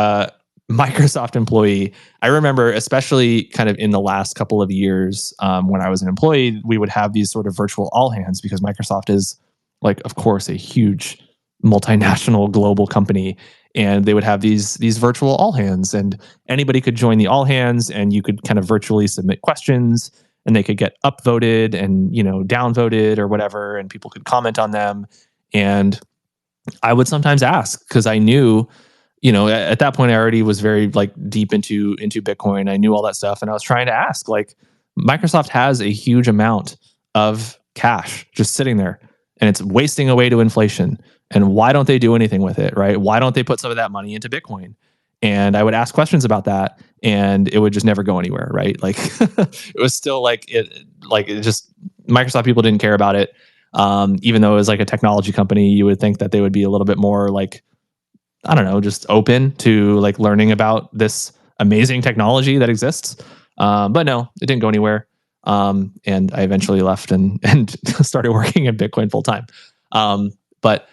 Microsoft employee, I remember, especially kind of in the last couple of years, when I was an employee, we would have these sort of virtual all hands because Microsoft is, like, of course, a huge multinational global company. And they would have these virtual all hands, and anybody could join the all hands, and you could kind of virtually submit questions, and they could get upvoted and downvoted or whatever, and people could comment on them. And I would sometimes ask because I knew, at that point I already was very like deep into Bitcoin. I knew all that stuff, and I was trying to ask, like, Microsoft has a huge amount of cash just sitting there, and it's wasting away to inflation. And why don't they do anything with it, right? Why don't they put some of that money into Bitcoin? And I would ask questions about that, and it would just never go anywhere, right? Like it was still like it just Microsoft people didn't care about it. Even though it was like a technology company, you would think that they would be a little bit more like, I don't know, just open to like learning about this amazing technology that exists. But no, it didn't go anywhere. And I eventually left and started working at Bitcoin full time. But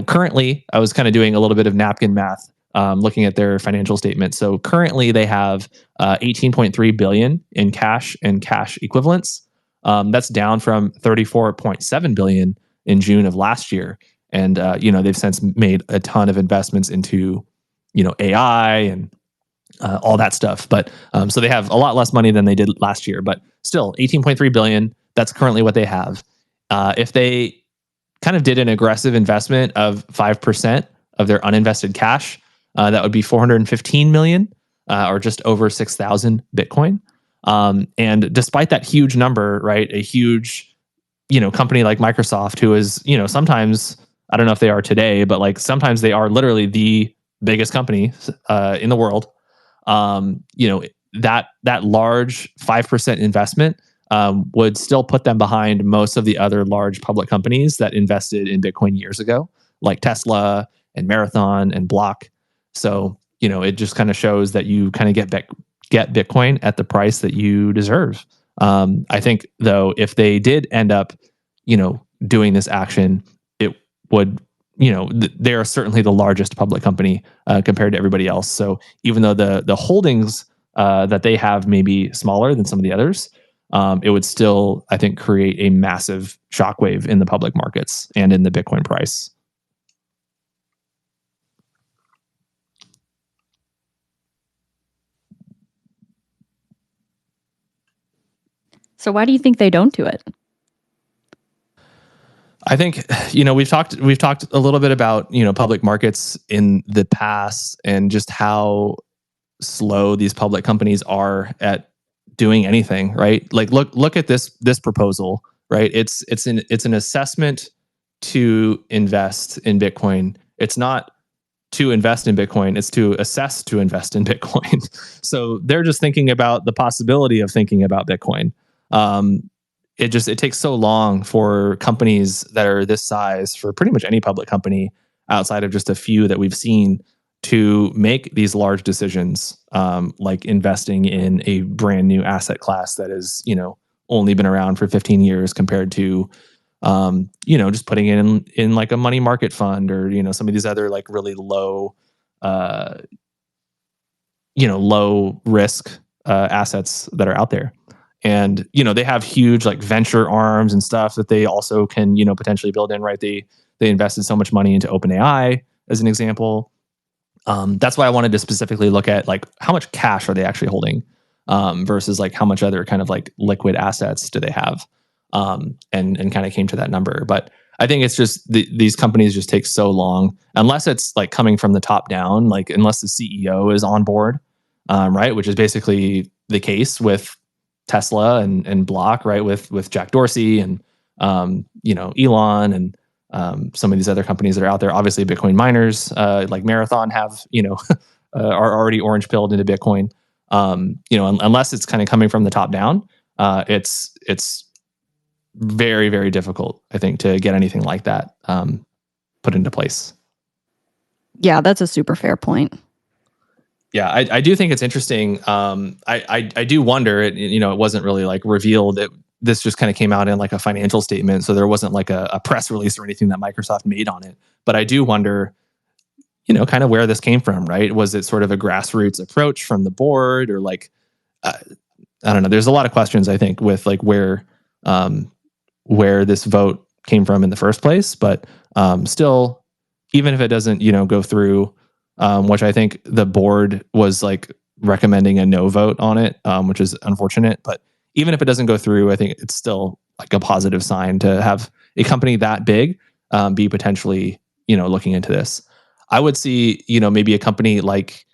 currently I was kind of doing a little bit of napkin math, looking at their financial statement. So currently they have 18.3 billion in cash and cash equivalents. That's down from 34.7 billion in June of last year. And they've since made a ton of investments into AI and all that stuff. But so they have a lot less money than they did last year, but still 18.3 billion. That's currently what they have. If they kind of did an aggressive investment of 5% of their uninvested cash, that would be 415 million, or just over 6,000 Bitcoin. And despite that huge number, right, a huge, company like Microsoft, who is, sometimes, I don't know if they are today, but like sometimes they are literally the biggest company in the world. That large 5% investment would still put them behind most of the other large public companies that invested in Bitcoin years ago, like Tesla and Marathon and Block. So, it just kind of shows that you kind of get Bitcoin at the price that you deserve. I think though, if they did end up, doing this action, it would, they are certainly the largest public company compared to everybody else. So even though the holdings that they have may be smaller than some of the others, it would still, I think, create a massive shockwave in the public markets and in the Bitcoin price. So why do you think they don't do it? I think, we've talked a little bit about, public markets in the past and just how slow these public companies are at doing anything, right? Like look at this proposal, right? It's an assessment to invest in Bitcoin. It's not to invest in Bitcoin, it's to assess to invest in Bitcoin. So they're just thinking about the possibility of thinking about Bitcoin. It takes so long for companies that are this size, for pretty much any public company outside of just a few that we've seen, to make these large decisions, like investing in a brand new asset class that is, only been around for 15 years compared to, just putting it in like a money market fund, or, some of these other like really low, low risk assets that are out there. And, they have huge like venture arms and stuff that they also can, potentially build in, right? They invested so much money into OpenAI as an example. That's why I wanted to specifically look at like how much cash are they actually holding, versus like how much other kind of like liquid assets do they have, and kind of came to that number. But I think it's just these companies just take so long, unless it's like coming from the top down, like unless the CEO is on board, right? Which is basically the case with Tesla and Block, right? With Jack Dorsey and Elon and some of these other companies that are out there. Obviously, Bitcoin miners like Marathon have are already orange pilled into Bitcoin. Unless it's kind of coming from the top down, it's very, very difficult, I think, to get anything like that put into place. Yeah, that's a super fair point. Yeah, I do think it's interesting. I do wonder. It wasn't really like revealed. This just kind of came out in like a financial statement, so there wasn't like a press release or anything that Microsoft made on it. But I do wonder, kind of where this came from, right? Was it sort of a grassroots approach from the board, or like, I don't know. There's a lot of questions, I think, with like where this vote came from in the first place. But still, even if it doesn't, go through, which I think the board was like recommending a no vote on it, which is unfortunate. But even if it doesn't go through, I think it's still like a positive sign to have a company that big be potentially, looking into this. I would see, maybe a company like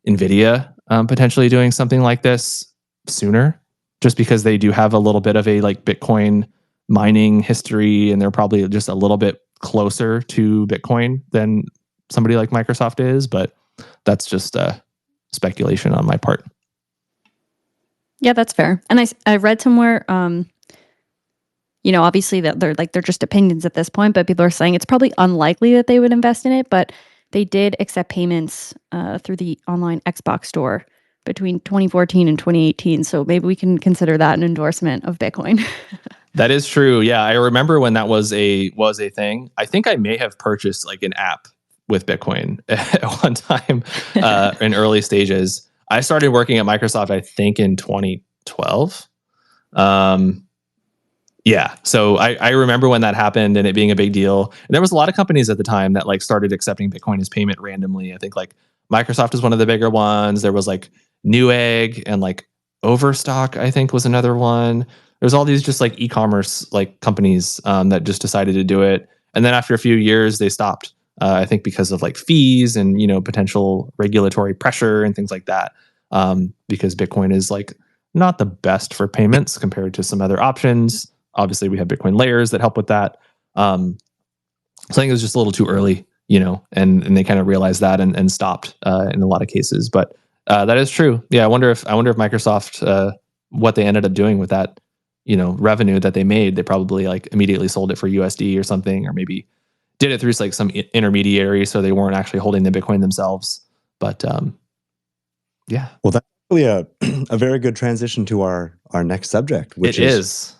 NVIDIA potentially doing something like this sooner, just because they do have a little bit of a like Bitcoin mining history, and they're probably just a little bit closer to Bitcoin than somebody like Microsoft is. But that's just speculation on my part. Yeah, that's fair. And I read somewhere, obviously that they're just opinions at this point, but people are saying it's probably unlikely that they would invest in it, but they did accept payments through the online Xbox store between 2014 and 2018. So maybe we can consider that an endorsement of Bitcoin. That is true. Yeah, I remember when that was a thing. I think I may have purchased like an app with Bitcoin at one time in early stages. I started working at Microsoft, I think, in 2012. Yeah, so I remember when that happened and it being a big deal. And there was a lot of companies at the time that like started accepting Bitcoin as payment randomly. I think like Microsoft is one of the bigger ones. There was like Newegg and like Overstock, I think, was another one. There's all these just like e-commerce like companies that just decided to do it. And then after a few years, they stopped. I think because of like fees and potential regulatory pressure and things like that. Because Bitcoin is like not the best for payments compared to some other options. Obviously, we have Bitcoin layers that help with that. So I think it was just a little too early, and they kind of realized that and stopped in a lot of cases. But that is true. Yeah, I wonder if Microsoft what they ended up doing with that, revenue that they made. They probably like immediately sold it for USD or something, or maybe did it through like some intermediary, so they weren't actually holding the Bitcoin themselves. But yeah, well, that's really a very good transition to our next subject, which is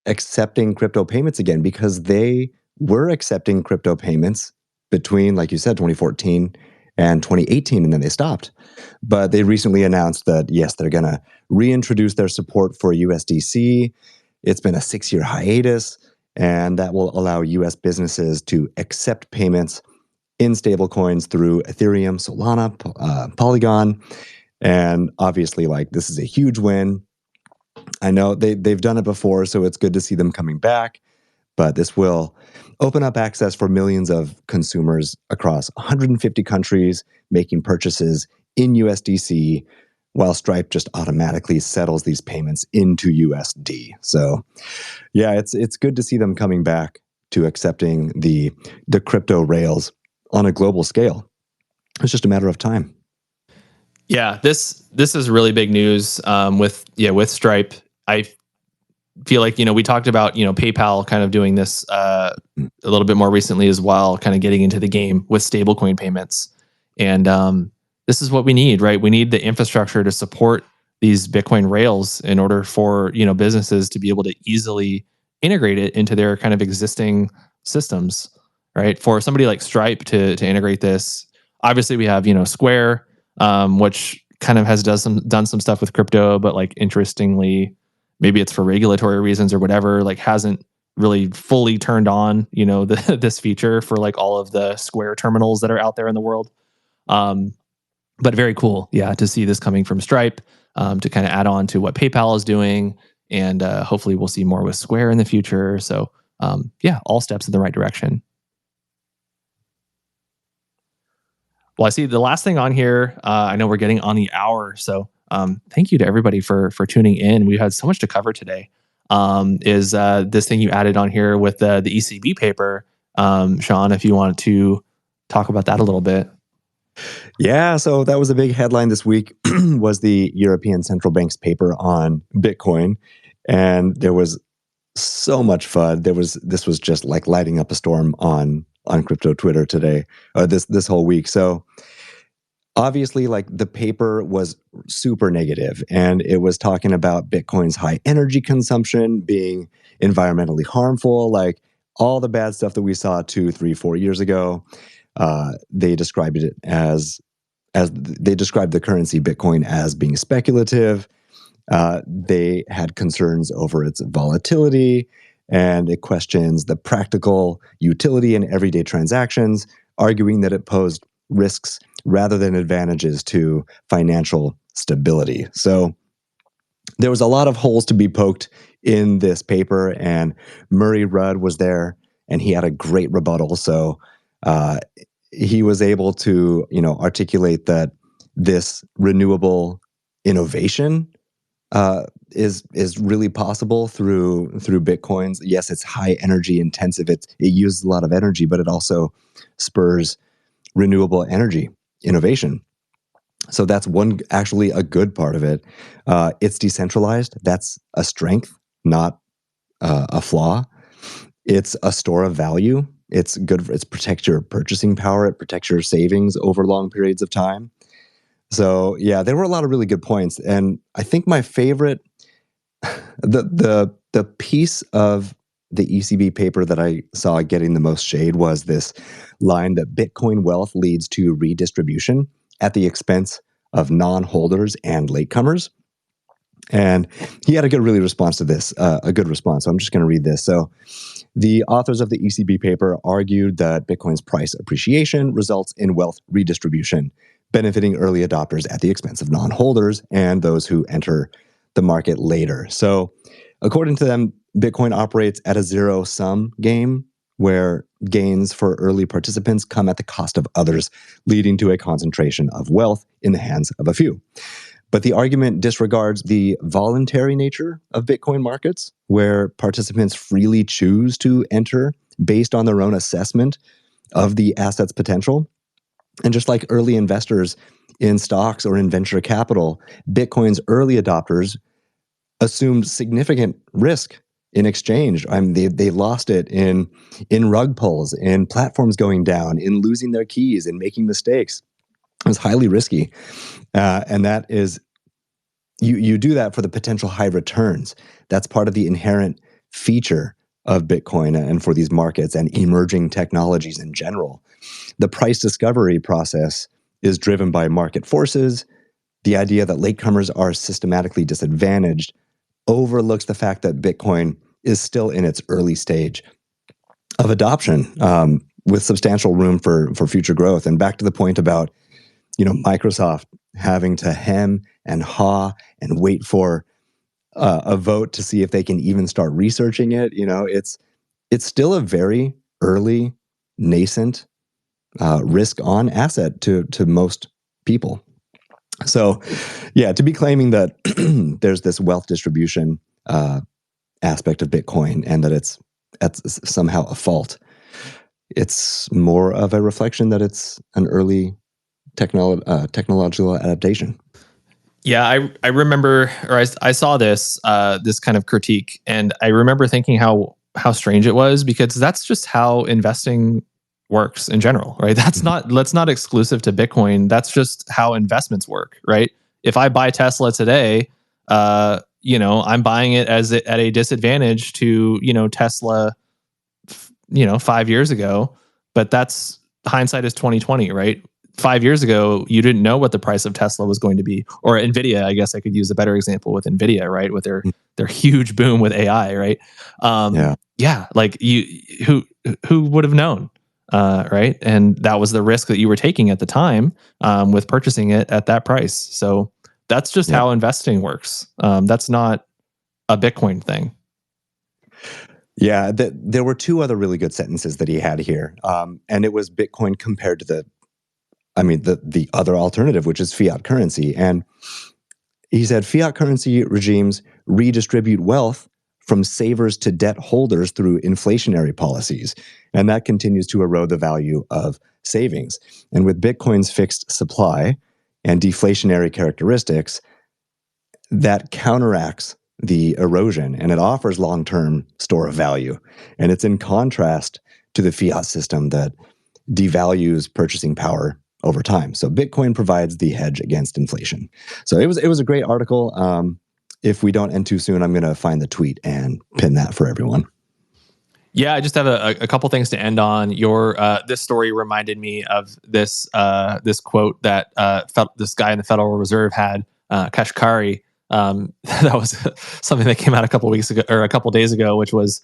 accepting crypto payments again, because they were accepting crypto payments between, like you said, 2014 and 2018, and then they stopped. But they recently announced that, yes, they're going to reintroduce their support for USDC. It's been a 6-year hiatus, and that will allow US businesses to accept payments in stablecoins through Ethereum, Solana, Polygon. And obviously, like, this is a huge win. I know they've done it before, so it's good to see them coming back. But this will open up access for millions of consumers across 150 countries making purchases in USDC, while Stripe just automatically settles these payments into USD. So, yeah, it's good to see them coming back to accepting the crypto rails on a global scale. It's just a matter of time. Yeah, this is really big news with Stripe. I feel like we talked about PayPal kind of doing this a little bit more recently as well, kind of getting into the game with stablecoin payments, and this is what we need, right? We need the infrastructure to support these Bitcoin rails in order for businesses to be able to easily integrate it into their kind of existing systems, right? For somebody like Stripe to integrate this, obviously we have Square, which kind of has done some stuff with crypto, but like interestingly, maybe it's for regulatory reasons or whatever, like hasn't really fully turned on this feature for like all of the Square terminals that are out there in the world. But very cool, yeah, to see this coming from Stripe, to kind of add on to what PayPal is doing, and hopefully we'll see more with Square in the future. So yeah, all steps in the right direction. Well, I see the last thing on here. I know we're getting on the hour, so thank you to everybody for tuning in. We had so much to cover today. Is this thing you added on here with the ECB paper, Sean? If you want to talk about that a little bit. Yeah, so that was a big headline this week. Was the European Central Bank's paper on Bitcoin, and there was so much FUD. This was just like lighting up a storm on crypto Twitter today, this whole week. So obviously, like, the paper was super negative, and it was talking about Bitcoin's high energy consumption being environmentally harmful, like all the bad stuff that we saw 2, 3, 4 years ago. They described it as they described the currency Bitcoin as being speculative. They had concerns over its volatility, and it questions the practical utility in everyday transactions, arguing that it posed risks rather than advantages to financial stability. So there was a lot of holes to be poked in this paper, and Murray Rudd was there, and he had a great rebuttal. So Uh, he was able to, articulate that this renewable innovation is really possible through Bitcoins. Yes, it's high energy intensive. It uses a lot of energy, but it also spurs renewable energy innovation. So that's actually a good part of it. It's decentralized. That's a strength, not a flaw. It's a store of value. It's good. It protects your purchasing power. It protects your savings over long periods of time. So yeah, there were a lot of really good points, and I think my favorite, the piece of the ECB paper that I saw getting the most shade was this line that Bitcoin wealth leads to redistribution at the expense of non-holders and latecomers. And he had a good response to this, a good response. So I'm just going to read this. So the authors of the ECB paper argued that Bitcoin's price appreciation results in wealth redistribution, benefiting early adopters at the expense of non-holders and those who enter the market later. So according to them, Bitcoin operates at a zero-sum game where gains for early participants come at the cost of others, leading to a concentration of wealth in the hands of a few. But the argument disregards the voluntary nature of Bitcoin markets, where participants freely choose to enter based on their own assessment of the asset's potential. And just like early investors in stocks or in venture capital, Bitcoin's early adopters assumed significant risk in exchange. I mean, they lost it in rug pulls, in platforms going down, in losing their keys, in making mistakes. It was highly risky. And that is, you do that for the potential high returns. That's part of the inherent feature of Bitcoin and for these markets and emerging technologies in general. The price discovery process is driven by market forces. The idea that latecomers are systematically disadvantaged overlooks the fact that Bitcoin is still in its early stage of adoption, with substantial room for future growth. And back to the point about, Microsoft having to hem and haw and wait for a vote to see if they can even start researching it. It's still a very early, nascent, risk-on asset to most people. So, yeah, to be claiming that there's this wealth distribution aspect of Bitcoin and that it's somehow a fault, it's more of a reflection that it's an early technological adaptation. Yeah, I remember, or I saw this kind of critique, and I remember thinking how strange it was, because that's just how investing works in general, right? That's not exclusive to Bitcoin. That's just how investments work, right? If I buy Tesla today, I'm buying it at a disadvantage to, Tesla, 5 years ago, but that's hindsight is 2020, right? 5 years ago, you didn't know what the price of Tesla was going to be, or Nvidia. I guess I could use a better example with Nvidia, right? With their huge boom with AI, right? Yeah, like who would have known? Right. And that was the risk that you were taking at the time with purchasing it at that price. So that's just how investing works. That's not a Bitcoin thing. Yeah, there were two other really good sentences that he had here. And it was Bitcoin compared to the other alternative, which is fiat currency. And he said, fiat currency regimes redistribute wealth from savers to debt holders through inflationary policies. And that continues to erode the value of savings. And with Bitcoin's fixed supply and deflationary characteristics, that counteracts the erosion and it offers long-term store of value. And it's in contrast to the fiat system that devalues purchasing power over time. So Bitcoin provides the hedge against inflation. So it was a great article. If we don't end too soon, I'm going to find the tweet and pin that for everyone. Yeah, I just have a couple things to end on. Your this story reminded me of this quote that this guy in the Federal Reserve had, Kashkari. That was something that came out a couple weeks ago or a couple days ago, which was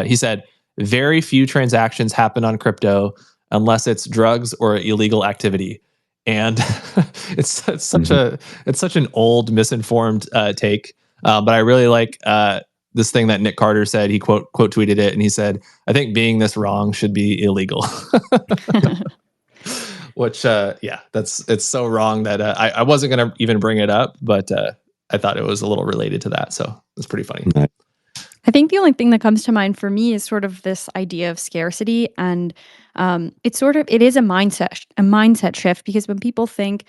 he said, "Very few transactions happen on crypto unless it's drugs or illegal activity." And it's such an old, misinformed take, but I really like this thing that Nick Carter said. He quote tweeted it, and he said, "I think being this wrong should be illegal." Which, it's so wrong that I wasn't going to even bring it up, but I thought it was a little related to that. So it's pretty funny. I think the only thing that comes to mind for me is sort of this idea of scarcity. And it is a mindset shift, because when people think,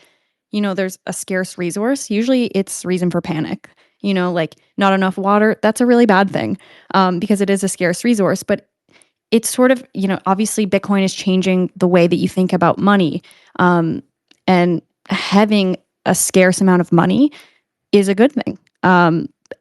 there's a scarce resource, usually it's reason for panic. Like not enough water, that's a really bad thing, because it is a scarce resource. But it's sort of, obviously Bitcoin is changing the way that you think about money. And having a scarce amount of money is a good thing.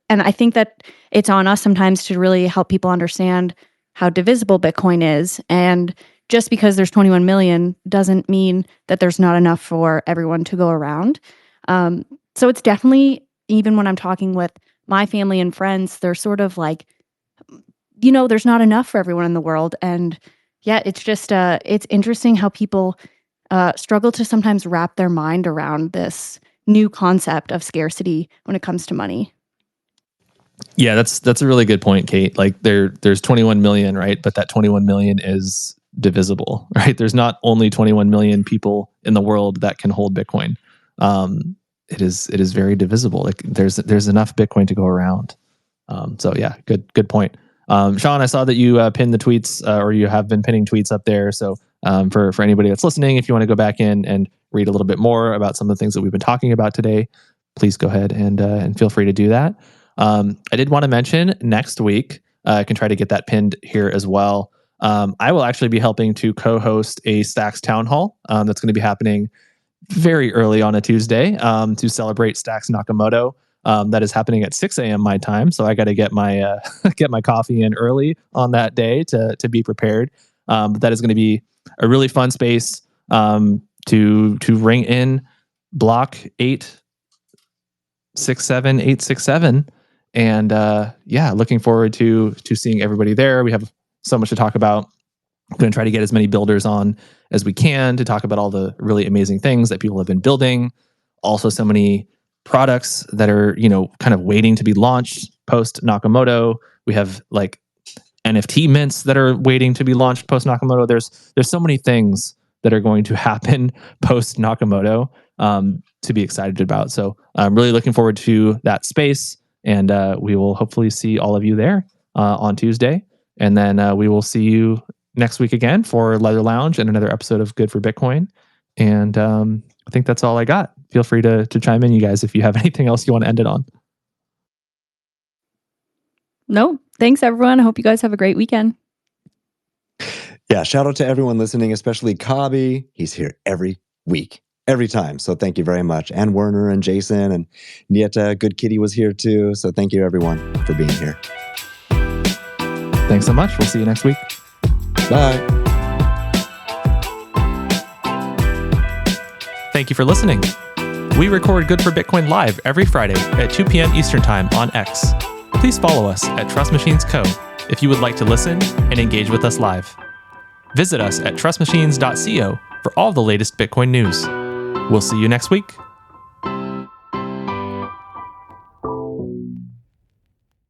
And I think that it's on us sometimes to really help people understand how divisible Bitcoin is. And just because there's 21 million doesn't mean that there's not enough for everyone to go around. So it's definitely, even when I'm talking with my family and friends, they're sort of like, there's not enough for everyone in the world. And yeah, it's just, it's interesting how people struggle to sometimes wrap their mind around this new concept of scarcity when it comes to money. Yeah, that's a really good point, Kate. Like there's 21 million, right? But that 21 million is divisible, right? There's not only 21 million people in the world that can hold Bitcoin. It is very divisible. Like there's enough Bitcoin to go around. So yeah, good point. Sean, I saw that you pinned the tweets, or you have been pinning tweets up there. So for anybody that's listening, if you want to go back in and read a little bit more about some of the things that we've been talking about today, please go ahead and feel free to do that. I did want to mention next week, I can try to get that pinned here as well. I will actually be helping to co-host a Stacks Town Hall that's going to be happening very early on a Tuesday to celebrate Stacks Nakamoto. That is happening at 6 a.m. my time, so I got to get my get my coffee in early on that day to be prepared. But that is going to be a really fun space to ring in block 867. And looking forward to seeing everybody there. We have so much to talk about. I'm going to try to get as many builders on as we can to talk about all the really amazing things that people have been building. Also, so many products that are, kind of waiting to be launched post Nakamoto. We have like NFT mints that are waiting to be launched post Nakamoto. There's so many things that are going to happen post Nakamoto to be excited about. So I'm really looking forward to that space. And we will hopefully see all of you there on Tuesday. And then we will see you next week again for Leather Lounge and another episode of Good for Bitcoin. And I think that's all I got. Feel free to chime in, you guys, if you have anything else you want to end it on. No, thanks everyone. I hope you guys have a great weekend. Yeah, shout out to everyone listening, especially Kabi. He's here every week. Every time. So thank you very much. And Werner and Jason and Nieta, Good Kitty was here too. So thank you everyone for being here. Thanks so much. We'll see you next week. Bye. Thank you for listening. We record Good for Bitcoin live every Friday at 2 p.m. Eastern Time on X. Please follow us at Trust Machines Co. if you would like to listen and engage with us live. Visit us at trustmachines.co for all the latest Bitcoin news. We'll see you next week.